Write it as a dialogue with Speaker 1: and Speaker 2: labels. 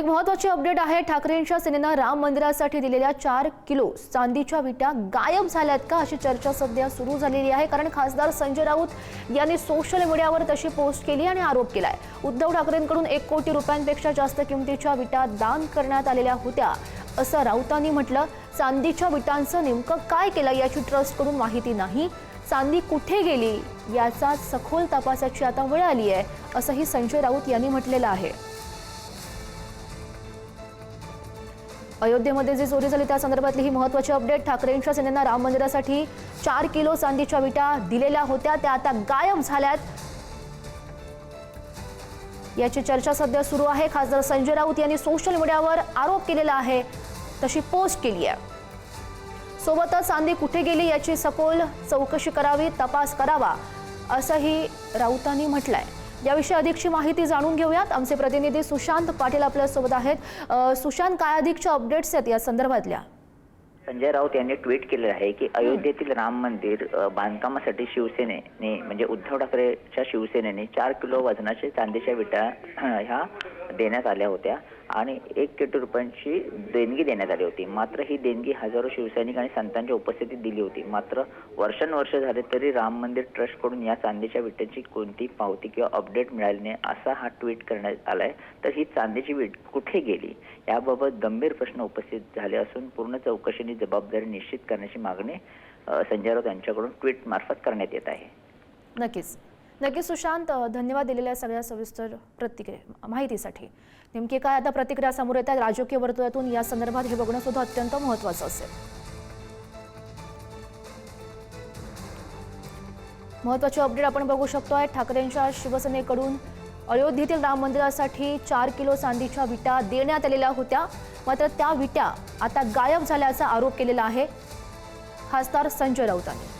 Speaker 1: एक महत्त्वाची अपडेट आहे। ठाकरेंच्या सेनेनं राम मंदिरासाठी दिलेल्या 4 किलो चांदीच्या विटा गायब झाल्यात का अशी चर्चा सध्या सुरू झालेली आहे। कारण खासदार संजय राऊत यांनी सोशल मीडियावर तशी पोस्ट केली आणि आरोप केलाय। उद्धव ठाकरेंकडून 1 कोटी रुपयांपेक्षा जास्त किमतीच्या विटा दान करण्यात आलेल्या होत्या असं राऊतांनी म्हटलं। चांदीच्या विटांचं नेमकं काय केलं याची ट्रस्टकडून माहिती नाही। चांदी कुठे गेली याचा सखोल तपासाची आता वेळ आली आहे असंही संजय राऊत यांनी म्हटलेलं आहे। अयोध्येमध्ये जी चोरी झाली त्या संदर्भातली ही महत्त्वाची अपडेट। ठाकरेंच्या सेनेनं राम मंदिरासाठी 4 किलो चांदीच्या विटा दिलेल्या होत्या, त्या आता गायब झाल्यात याची चर्चा सध्या सुरू आहे। खासदार संजय राऊत यांनी सोशल मीडियावर आरोप केलेला आहे, तशी पोस्ट केली आहे। सोबतच चांदी कुठे गेली याची सखोल चौकशी करावी, तपास करावा असंही राऊतांनी म्हटलंय। याविषयी अधिकची माहिती जाणून घेऊयात। आमचे प्रतिनिधी सुशांत पाटील आपल्या सोबत आहेत। सुशांत, काय अधिकच्या अपडेट्स आहेत या संदर्भातल्या?
Speaker 2: संजय राऊत यांनी ट्विट केले आहे की अयोध्येतील राम मंदिर बांधकामासाठी शिवसेनेने म्हणजे उद्धव ठाकरेच्या शिवसेनेने 4 किलो वजनाच्या चांदीच्या विटा ह्या देण्यात आल्या होत्या आणि 1 कोटी रुपयांची देणगी देण्यात आली होती। मात्र ही देणगी हजारो शिवसैनिक आणि संतांच्या उपस्थितीत दिली होती। मात्र वर्षानुवर्ष झाले तरी राम मंदिर ट्रस्टकडून या चांदीच्या विटेची कोणती पावती किंवा अपडेट मिळाली नाही असा हा ट्विट करण्यात आलाय। तर ही चांदीची विट कुठे गेली याबाबत गंभीर प्रश्न उपस्थित झाले असून पूर्ण चौकशीची जबाबदारी निश्चित करण्याची मागणी संजय राऊत यांच्याकडून ट्विट मार्फत करण्यात येत आहे।
Speaker 1: नक्कीच सुशांत, धन्यवाद दिलेल्या सगळ्या सविस्तर माहितीसाठी। नेमकी काय आता प्रतिक्रिया समोर येतात राजकीय वर्तुळातून या संदर्भात हे बघणं सुद्धा अत्यंत महत्त्वाचं असेल। महत्त्वाची अपडेट आपण बघू शकतोय। ठाकरेंच्या शिवसेनेकडून अयोध्येतील राम मंदिरासाठी 4 किलो चांदीच्या विटा देण्यात आलेल्या होत्या, मात्र त्या विटा आता गायब झाल्याचा आरोप केलेला आहे खासदार संजय राऊतांनी।